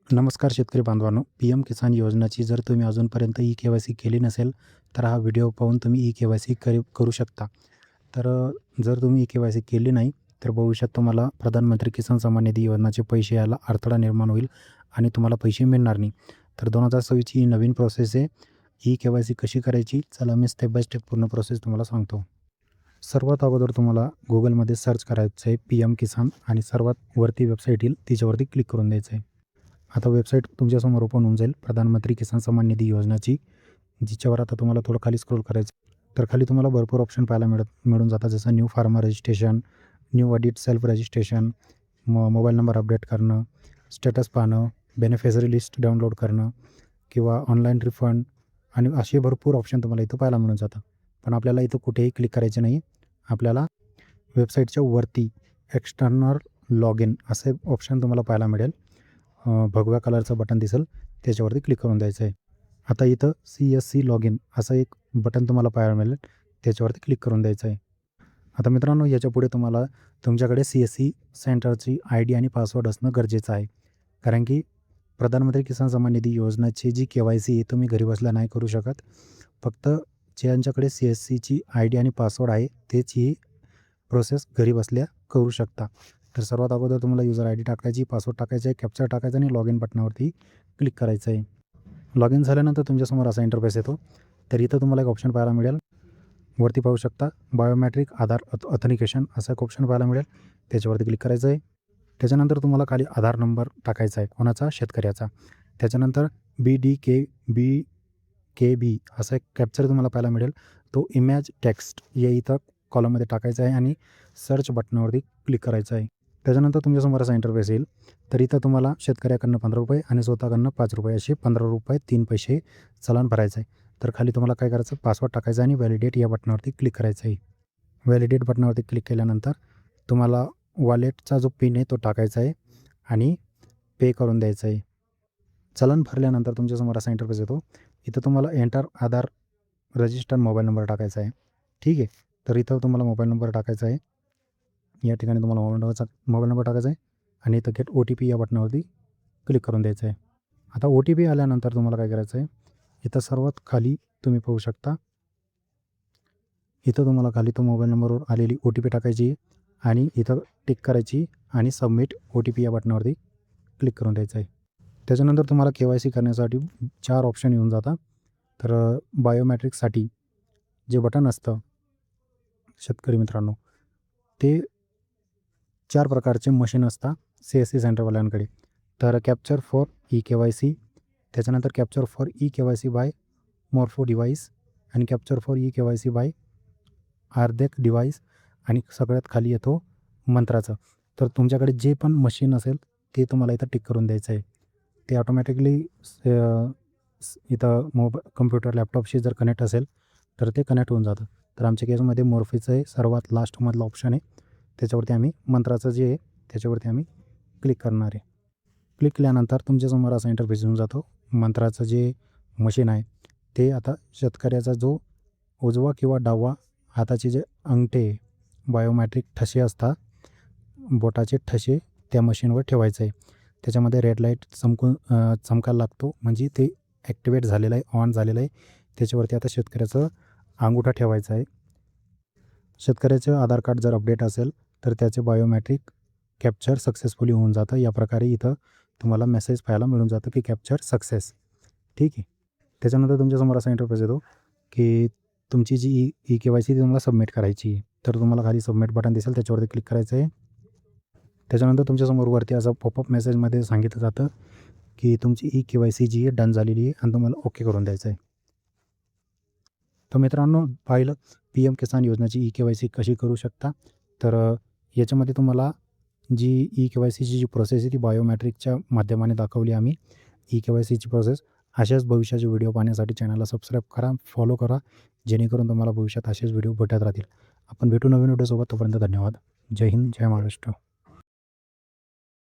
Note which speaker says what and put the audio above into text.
Speaker 1: नमस्कार शेतकरी बांधवांनो, पी-एम किसान योजनाची जर तुम्ही अजूनपर्यंत ई-के-वाय-सी केली नसेल, तर हा व्हिडिओ पाहून तुम्ही ई-के-वाय-सी करू शकता. तर जर तुम्ही ई-के-वाय-सी केली नाही, तर भविष्यात तुम्हाला प्रधानमंत्री किसान सन्मान निधी योजनेचे पैसे यायला अडथळा निर्माण होईल आणि तुम्हाला पैसे मिळणार नाही. तर 2026ची ही नवीन प्रोसेस आहे. ई-के-वाय-सी कशी करायची? चला मी स्टेप बाय स्टेप पूर्ण प्रोसेस तुम्हाला सांगतो. सर्वात अगोदर तुम्हाला Googleमध्ये सर्च करायचं आहे पी-एम किसान आणि सर्वात वरती वेबसाईट येईल, तिच्यावरती क्लिक करून द्यायचं आहे. आता वेबसाईट तुमच्यासमोर ओपन होऊन जाईल प्रधानमंत्री किसान सन्मान निधी योजनाची, जिच्यावर आता तुम्हाला थोडं खाली स्क्रोल करायचं. तर खाली तुम्हाला भरपूर ऑप्शन पाहायला मिळून जातात, जसं new farmer registration, new audit self registration, mobile number update करणं, स्टेटस पाहणं, बेनिफिशरी लिस्ट डाउनलोड करणं किंवा ऑनलाईन रिफंड आणि असे भरपूर ऑप्शन तुम्हाला इथं पाहायला मिळून जातं. पण आपल्याला इथं कुठेही क्लिक करायचे नाही. आपल्याला वेबसाईटच्या वरती एक्सटर्नल लॉग इन असे ऑप्शन तुम्हाला पाहायला मिळेल. भगव्या कलरचं बटन दिसेल, त्याच्यावरती क्लिक करून द्यायचं आहे. आता इथं CSC लॉग इन असं एक बटन तुम्हाला पाहायला मिळेल, त्याच्यावरती क्लिक करून द्यायचं आहे. आता मित्रांनो, याच्यापुढे तुम्हाला तुमच्याकडे CSC सेंटरची ID आणि पासवर्ड असणं गरजेचं आहे. कारण की प्रधानमंत्री किसान सन्मान निधी योजनेची जी KYC आहे तुम्ही घरी बसल्या नाही करू शकत. फक्त ज्यांच्याकडे CSCची ID आणि पासवर्ड आहे तेच ही प्रोसेस घरी बसल्या करू शकता. तर सर्वात अगोदर तुम्हाला युजर ID टाकायची, पासवर्ड टाकायचा आहे, कॅप्चर टाकायचा आणि लॉग इन बटनावरती क्लिक करायचं आहे. लॉग इन झाल्यानंतर तुमच्यासमोर असा इंटरफेस येतो. तर इथं तुम्हाला एक ऑप्शन पाहायला मिळेल. वरती पाहू शकता बायोमेट्रिक आधार ऑथेंटिकेशन असा एक ऑप्शन पाहायला मिळेल. त्याच्यावरती क्लिक करायचं आहे. त्याच्यानंतर तुम्हाला खाली आधार नंबर टाकायचा आहे, कोणाचा? शेतकऱ्याचा. त्याच्यानंतर BDKB असा एक कॅप्चर तुम्हाला पाहायला मिळेल. तो इमेज टेक्स्ट या इथं कॉलममध्ये टाकायचा आहे आणि सर्च बटनावरती क्लिक करायचं आहे. त्याच्यानंतर तुमच्यासमोर असा इंटरफेस येईल. तर इथं तुम्हाला शेतकऱ्याकडनं ₹15 आणि स्वतःकडनं ₹5 असे ₹15 3 पैसे चलन भरायचं आहे. तर खाली तुम्हाला काय करायचं? पासवर्ड टाकायचा आणि व्हॅलिडेट या बटनावरती क्लिक करायचं आहे. व्हॅलिडेट बटनावरती क्लिक केल्यानंतर तुम्हाला वॉलेटचा जो पिन आहे तो टाकायचा आहे आणि पे करून द्यायचं आहे. चलन भरल्यानंतर तुमच्यासमोर असा इंटरफेस येतो. इथं तुम्हाला एंटर आधार रजिस्टर्ड मोबाईल नंबर टाकायचा आहे. ठीक आहे. तर इथं तुम्हाला मोबाईल नंबर टाकायचा आहे. या ठिकाणी तुम्हाला मोबाईल नंबर टाकायचा आहे आणि इथं गेट OTP या बटनावरती क्लिक करून द्यायचं आहे. आता OTP आल्यानंतर तुम्हाला काय करायचं आहे? इथं सर्वात खाली तुम्ही पाहू शकता. इथं तुम्हाला खाली तो मोबाईल नंबरवर आलेली OTP टाकायची आणि इथं टिक करायची आणि सबमिट OTP या बटनावरती क्लिक करून द्यायचं आहे. त्याच्यानंतर तुम्हाला KYC करण्यासाठी 4 ऑप्शन येऊन जातात. तर बायोमेट्रिकसाठी जे बटन असतं शेतकरी मित्रांनो, ते 4 प्रकारचे मशीन असतात CSC सेंटरवाल्यांकडे. तर कॅप्चर फॉर ई-के-वाय-सी, त्याच्यानंतर capture for eKYC by Morpho device आणि कॅप्चर फॉर ई-के-वाय-सी बाय आर्देक डिव्हाइस आणि सगळ्यात खाली येतो मंत्राचं. तर तुमच्याकडे जे पण मशीन असेल ते तुम्हाला इथं टिक करून द्यायचं आहे. ते ऑटोमॅटिकली इथं कम्प्युटर लॅपटॉपशी जर कनेक्ट असेल तर ते कनेक्ट होऊन जातं. तर आमच्या केसमध्ये मोर्फीचं आहे सर्वात लास्टमधलं ऑप्शन आहे. त्याच्यावरती आम्ही मंत्राचं जे आहे त्याच्यावरती आम्ही क्लिक करणार आहे. क्लिक केल्यानंतर तुमच्यासमोर असा इंटरफेस येऊन जातो. मंत्राचं जे मशीन आहे ते आता शेतकऱ्याचा जो उजवा किंवा डावा हाताचे जे अंगठे बायोमेट्रिक ठसे असतात, बोटाचे ठसे त्या मशीनवर ठेवायचं आहे. त्याच्यामध्ये रेड लाईट चमकायला लागतो, म्हणजे ते ॲक्टिवेट झालेलं आहे, ऑन झालेलं आहे. त्याच्यावरती आता शेतकऱ्याचं अंगठा ठेवायचा आहे. शेतकऱ्याचं आधार कार्ड जर अपडेट असेल तर त्याचे बायोमेट्रिक कॅप्चर सक्सेसफुली होऊन जातं. या प्रकारे इथं तुम्हाला मेसेज पाहायला मिळून जातं की कॅप्चर सक्सेस. ठीक आहे. त्याच्यानंतर तुमच्यासमोर असा इंटरफेस येतो की तुमची जी ई-के-वाय-सी ती तुम्हाला सबमिट करायची आहे. तर तुम्हाला खाली सबमिट बटन दिसेल, त्याच्यावरती क्लिक करायचं आहे. त्याच्यानंतर तुमच्यासमोर वरती असं पॉपअप मेसेजमध्ये सांगितलं जातं की तुमची ई-के-वाय-सी जी आहे डन झालेली आहे आणि तुम्हाला ओके करून द्यायचं आहे. तर मित्रांनो, पाहिलं पी-एम किसान योजनेची ई-के-वाय-सी कशी करू शकता. तर याच्यामध्ये तुम्हाला जी ई-के-वाय-सीची जी प्रोसेस आहे ती बायोमेट्रिकच्या माध्यमाने दाखवली आम्ही. ई-के-वाय-सीची प्रोसेस अशाच भविष्याचे व्हिडिओ पाहण्यासाठी चॅनलला सबस्क्राईब करा, फॉलो करा, जेणेकरून तुम्हाला भविष्यात असेच व्हिडिओ भेटत राहतील. आपण भेटू नवीन व्हिडिओसोबत. तोपर्यंत धन्यवाद. जय हिंद, जय महाराष्ट्र.